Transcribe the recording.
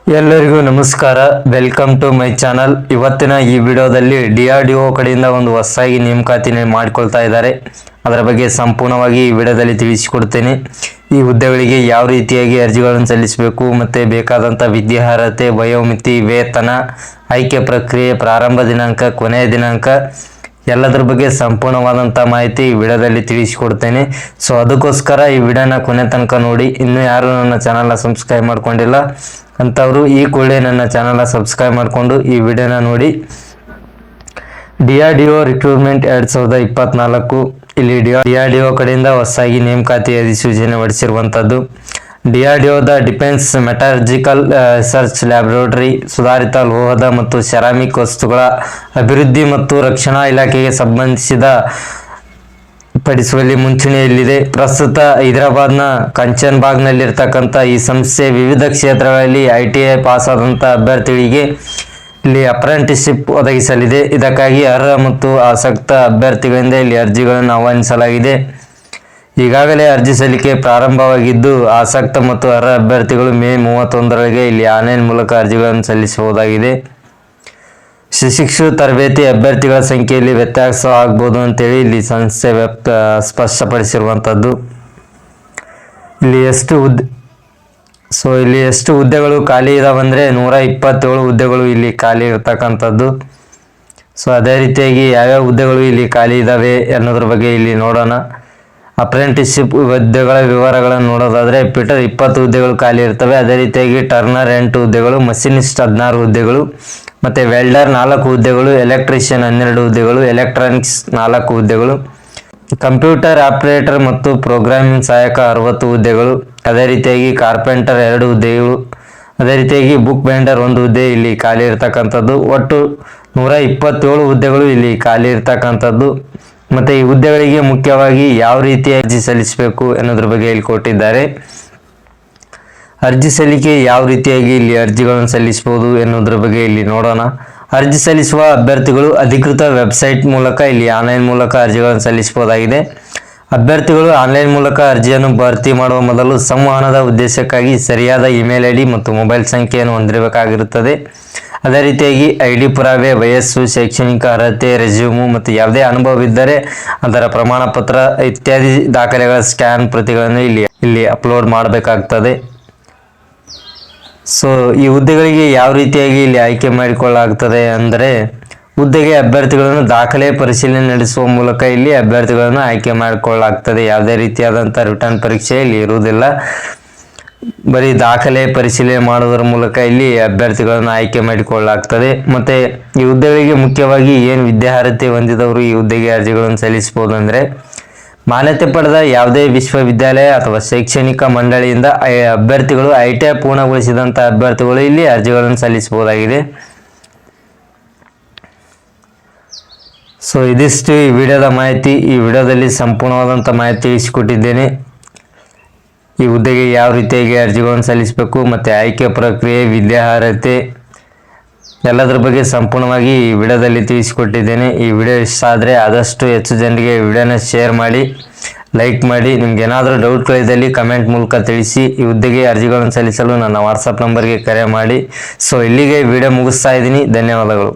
ಎಲ್ಲರಿಗೂ ನಮಸ್ಕಾರ. Welcome to my channel. ಇವತ್ತಿನ ಈ ವಿಡಿಯೋದಲ್ಲಿ DRDO ಕಡೆಯಿಂದ ಒಂದು ಹೊಸದಾಗಿ ನೇಮಕಾತಿ ಮಾಡಿಕೊಳ್ತಾ ಇದ್ದಾರೆ. ಅದರ ಬಗ್ಗೆ ಸಂಪೂರ್ಣವಾಗಿ ಈ ವಿಡಿಯೋದಲ್ಲಿ ತಿಳಿಸಿಕೊಡ್ತೇನೆ. ಈ ಹುದ್ದೆಗಳಿಗೆ ಯಾವ ರೀತಿಯಾಗಿ ಅರ್ಜಿಗಳನ್ನು ಸಲ್ಲಿಸಬೇಕು, ಮತ್ತು ಬೇಕಾದಂಥ ವಿದ್ಯಾರ್ಹತೆ, ವಯೋಮಿತಿ, ವೇತನ, ಆಯ್ಕೆ ಪ್ರಕ್ರಿಯೆ, ಪ್ರಾರಂಭ ದಿನಾಂಕ, ಕೊನೆಯ ದಿನಾಂಕ ಎಲ್ಲದರ ಬಗ್ಗೆ ಸಂಪೂರ್ಣವಾದಂಥ ಮಾಹಿತಿ ಈ ವಿಡಿಯೋದಲ್ಲಿ ತಿಳಿಸಿಕೊಡ್ತೇನೆ. ಸೊ ಅದಕ್ಕೋಸ್ಕರ ಈ ವಿಡಿಯೋನ ಕೊನೆ ತನಕ ನೋಡಿ. ಇನ್ನೂ ಯಾರು ನನ್ನ ಚಾನಲ್ನ ಸಬ್ಸ್ಕ್ರೈಬ್ ಮಾಡ್ಕೊಂಡಿಲ್ಲ ಅಂಥವರು ಈ ಕೂಡಲೇ ನನ್ನ ಚಾನಲ್ನ ಸಬ್ಸ್ಕ್ರೈಬ್ ಮಾಡಿಕೊಂಡು ಈ ವಿಡಿಯೋನ ನೋಡಿ. DRDO ರಿಕ್ರೂಟ್ಮೆಂಟ್ 2024 ಇಲ್ಲಿ DRDO ಕಡೆಯಿಂದ ಹೊಸದಾಗಿ ನೇಮಕಾತಿ ಅಧಿಸೂಚನೆ ಹೊರಡಿಸಿರುವಂಥದ್ದು. DRDOದ ಡಿಫೆನ್ಸ್ ಮೆಟಲರ್ಜಿಕಲ್ ರಿಸರ್ಚ್ ಲ್ಯಾಬೊರೇಟರಿ ಸುಧಾರಿತ ಲೋಹದ ಮತ್ತು ಸೆರಾಮಿಕ್ ವಸ್ತುಗಳ ಅಭಿವೃದ್ಧಿ ಮತ್ತು ರಕ್ಷಣಾ ಇಲಾಖೆಗೆ ಸಂಬಂಧಿಸಿದ ಪಡಿಸುವಲ್ಲಿ ಮುಂಚೂಣಿಯಲ್ಲಿದೆ. ಪ್ರಸ್ತುತ ಹೈದರಾಬಾದ್ನ ಕಂಚನ್ಬಾಗ್ನಲ್ಲಿರ್ತಕ್ಕಂಥ ಈ ಸಂಸ್ಥೆ ವಿವಿಧ ಕ್ಷೇತ್ರಗಳಲ್ಲಿ ITI ಪಾಸ್ ಆದಂಥ ಅಭ್ಯರ್ಥಿಗಳಿಗೆ ಇಲ್ಲಿ ಅಪ್ರೆಂಟಿಸ್ಶಿಪ್ ಒದಗಿಸಲಿದೆ. ಇದಕ್ಕಾಗಿ ಅರ್ಹ ಮತ್ತು ಆಸಕ್ತ ಅಭ್ಯರ್ಥಿಗಳಿಂದ ಇಲ್ಲಿ ಅರ್ಜಿಗಳನ್ನು ಆಹ್ವಾನಿಸಲಾಗಿದೆ. ಈಗಾಗಲೇ ಅರ್ಜಿ ಸಲ್ಲಿಕೆ ಪ್ರಾರಂಭವಾಗಿದ್ದು, ಆಸಕ್ತ ಮತ್ತು ಅರ್ಹ ಅಭ್ಯರ್ಥಿಗಳು ಮೇ 31ರೊಳಗೆ ಇಲ್ಲಿ ಆನ್ಲೈನ್ ಮೂಲಕ ಅರ್ಜಿಗಳನ್ನು ಸಲ್ಲಿಸಬಹುದಾಗಿದೆ. ಸುಶಿಕ್ಷಿತ ತರಬೇತಿ ಅಭ್ಯರ್ಥಿಗಳ ಸಂಖ್ಯೆಯಲ್ಲಿ ವ್ಯತ್ಯಾಸ ಆಗ್ಬೋದು ಅಂತೇಳಿ ಇಲ್ಲಿ ಸಂಸ್ಥೆ ಸ್ಪಷ್ಟಪಡಿಸಿರುವಂಥದ್ದು. ಇಲ್ಲಿ ಎಷ್ಟು ಹುದ್ದೆಗಳು ಖಾಲಿ ಇದಾವಂದರೆ 127 ಹುದ್ದೆಗಳು ಇಲ್ಲಿ ಖಾಲಿ ಇರ್ತಕ್ಕಂಥದ್ದು. ಸೊ ಅದೇ ರೀತಿಯಾಗಿ ಯಾವ್ಯಾವ ಹುದ್ದೆಗಳು ಇಲ್ಲಿ ಖಾಲಿ ಇದ್ದಾವೆ ಅನ್ನೋದ್ರ ಬಗ್ಗೆ ಇಲ್ಲಿ ನೋಡೋಣ. ಅಪ್ರೆಂಟಿಸ್ಶಿಪ್ ಹುದ್ದೆಗಳ ವಿವರಗಳನ್ನು ನೋಡೋದಾದರೆ ಫಿಟರ್ 20 ಹುದ್ದೆಗಳು ಖಾಲಿ ಇರ್ತವೆ. ಅದೇ ರೀತಿಯಾಗಿ ಟರ್ನರ್ 8 ಹುದ್ದೆಗಳು, ಮಷಿನಿಸ್ಟ್ 16 ಹುದ್ದೆಗಳು, ಮತ್ತು ವೆಲ್ಡರ್ 4 ಹುದ್ದೆಗಳು, ಎಲೆಕ್ಟ್ರಿಷಿಯನ್ 12 ಹುದ್ದೆಗಳು, ಎಲೆಕ್ಟ್ರಾನಿಕ್ಸ್ 4 ಹುದ್ದೆಗಳು, ಕಂಪ್ಯೂಟರ್ ಆಪರೇಟರ್ ಮತ್ತು ಪ್ರೋಗ್ರಾಮಿಂಗ್ ಸಹಾಯಕ 60 ಹುದ್ದೆಗಳು, ಅದೇ ರೀತಿಯಾಗಿ ಕಾರ್ಪೆಂಟರ್ 2 ಹುದ್ದೆಗಳು, ಅದೇ ರೀತಿಯಾಗಿ ಬುಕ್ ಬೈಂಡರ್ 1 ಹುದ್ದೆ ಇಲ್ಲಿ ಖಾಲಿ ಇರ್ತಕ್ಕಂಥದ್ದು. ಒಟ್ಟು 127 ಹುದ್ದೆಗಳು ಇಲ್ಲಿ ಖಾಲಿ ಇರ್ತಕ್ಕಂಥದ್ದು. ಮತ್ತು ಈ ಹುದ್ದೆಗಳಿಗೆ ಮುಖ್ಯವಾಗಿ ಯಾವ ರೀತಿಯ ಅರ್ಜಿ ಸಲ್ಲಿಸಬೇಕು ಅನ್ನೋದ್ರ ಬಗ್ಗೆ ಇಲ್ಲಿ ಕೊಟ್ಟಿದ್ದಾರೆ. ಅರ್ಜಿ ಸಲ್ಲಿಕೆ ಯಾವ ರೀತಿಯಾಗಿ ಇಲ್ಲಿ ಅರ್ಜಿಗಳನ್ನು ಸಲ್ಲಿಸಬಹುದು ಎನ್ನುವುದರ ಬಗ್ಗೆ ಇಲ್ಲಿ ನೋಡೋಣ. ಅರ್ಜಿ ಸಲ್ಲಿಸುವ ಅಭ್ಯರ್ಥಿಗಳು ಅಧಿಕೃತ ವೆಬ್ಸೈಟ್ ಮೂಲಕ ಇಲ್ಲಿ ಆನ್ಲೈನ್ ಮೂಲಕ ಅರ್ಜಿಗಳನ್ನು ಸಲ್ಲಿಸಬಹುದಾಗಿದೆ. ಅಭ್ಯರ್ಥಿಗಳು ಆನ್ಲೈನ್ ಮೂಲಕ ಅರ್ಜಿಯನ್ನು ಭರ್ತಿ ಮಾಡುವ ಮೊದಲು ಸಂವಹನದ ಉದ್ದೇಶಕ್ಕಾಗಿ ಸರಿಯಾದ ಇಮೇಲ್ ID ಮತ್ತು ಮೊಬೈಲ್ ಸಂಖ್ಯೆಯನ್ನು ಹೊಂದಿರಬೇಕಾಗಿರುತ್ತದೆ. ಅದೇ ರೀತಿಯಾಗಿ ID ಪುರಾವೆ, ವಯಸ್ಸು, ಶೈಕ್ಷಣಿಕ ಅರ್ಹತೆ, ರೆಸ್ಯೂಮು ಮತ್ತು ಯಾವುದೇ ಅನುಭವವಿದ್ದರೆ ಅದರ ಪ್ರಮಾಣ ಪತ್ರ ಇತ್ಯಾದಿ ದಾಖಲೆಗಳ ಸ್ಕ್ಯಾನ್ ಪ್ರತಿಗಳನ್ನು ಇಲ್ಲಿ ಅಪ್ಲೋಡ್ ಮಾಡಬೇಕಾಗ್ತದೆ. ಸೊ ಈ ಹುದ್ದೆಗಳಿಗೆ ಯಾವ ರೀತಿಯಾಗಿ ಇಲ್ಲಿ ಆಯ್ಕೆ ಮಾಡಿಕೊಳ್ಳಲಾಗ್ತದೆ ಅಂದರೆ, ಹುದ್ದೆಗೆ ಅಭ್ಯರ್ಥಿಗಳನ್ನು ದಾಖಲೆ ಪರಿಶೀಲನೆ ನಡೆಸುವ ಮೂಲಕ ಇಲ್ಲಿ ಅಭ್ಯರ್ಥಿಗಳನ್ನು ಆಯ್ಕೆ ಮಾಡಿಕೊಳ್ಳಲಾಗ್ತದೆ. ಯಾವುದೇ ರೀತಿಯಾದಂಥ ರಿಟರ್ನ್ ಪರೀಕ್ಷೆ ಇಲ್ಲಿ ಇರುವುದಿಲ್ಲ. ಬರೀ ದಾಖಲೆ ಪರಿಶೀಲನೆ ಮಾಡುವುದರ ಮೂಲಕ ಇಲ್ಲಿ ಅಭ್ಯರ್ಥಿಗಳನ್ನು ಆಯ್ಕೆ ಮಾಡಿಕೊಳ್ಳಲಾಗ್ತದೆ. ಮತ್ತು ಈ ಹುದ್ದೆಗಳಿಗೆ ಮುಖ್ಯವಾಗಿ ಏನು ವಿದ್ಯಾರ್ಹತೆ ಹೊಂದಿದವರು ಈ ಹುದ್ದೆಗೆ ಅರ್ಜಿಗಳನ್ನು ಸಲ್ಲಿಸಬಹುದು ಅಂದರೆ, ಮಾನ್ಯತೆ ಪಡೆದ ಯಾವುದೇ ವಿಶ್ವವಿದ್ಯಾಲಯ ಅಥವಾ ಶೈಕ್ಷಣಿಕ ಮಂಡಳಿಯಿಂದ ಅಭ್ಯರ್ಥಿಗಳು ITI ಪೂರ್ಣಗೊಳಿಸಿದಂಥ ಅಭ್ಯರ್ಥಿಗಳು ಇಲ್ಲಿ ಅರ್ಜಿಗಳನ್ನು ಸಲ್ಲಿಸಬಹುದಾಗಿದೆ. ಸೊ ಇದಿಷ್ಟು ಈ ವಿಡಿಯೋದ ಮಾಹಿತಿ. ಈ ವಿಡಿಯೋದಲ್ಲಿ ಸಂಪೂರ್ಣವಾದಂಥ ಮಾಹಿತಿ ತಿಳಿಸಿಕೊಟ್ಟಿದ್ದೇನೆ. ಈ ಹುದ್ದೆಗೆ ಯಾವ ರೀತಿಯಾಗಿ ಅರ್ಜಿಗಳನ್ನು ಸಲ್ಲಿಸಬೇಕು, ಮತ್ತು ಆಯ್ಕೆ ಪ್ರಕ್ರಿಯೆ, ವಿದ್ಯಾರ್ಹತೆ ಎಲ್ಲದರ ಬಗ್ಗೆ ಸಂಪೂರ್ಣವಾಗಿ ಈ ವಿಡಿಯೋದಲ್ಲಿ ತಿಳಿಸಿಕೊಟ್ಟಿದ್ದೇನೆ. ಈ ವಿಡಿಯೋ ಇಷ್ಟ ಆದರೆ ಆದಷ್ಟು ಹೆಚ್ಚು ಜನರಿಗೆ ಈ ವಿಡಿಯೋನ ಶೇರ್ ಮಾಡಿ, ಲೈಕ್ ಮಾಡಿ. ನಿಮ್ಗೆ ಏನಾದರೂ ಡೌಟ್ಗಳಿದ್ದಲ್ಲಿ ಕಮೆಂಟ್ ಮೂಲಕ ತಿಳಿಸಿ. ಈ ಹುದ್ದೆಗೆ ಅರ್ಜಿಗಳನ್ನು ಸಲ್ಲಿಸಲು ನನ್ನ ವಾಟ್ಸಪ್ ನಂಬರ್ಗೆ ಕರೆ ಮಾಡಿ. ಸೊ ಇಲ್ಲಿಗೆ ವಿಡಿಯೋ ಮುಗಿಸ್ತಾ ಇದ್ದೀನಿ. ಧನ್ಯವಾದಗಳು.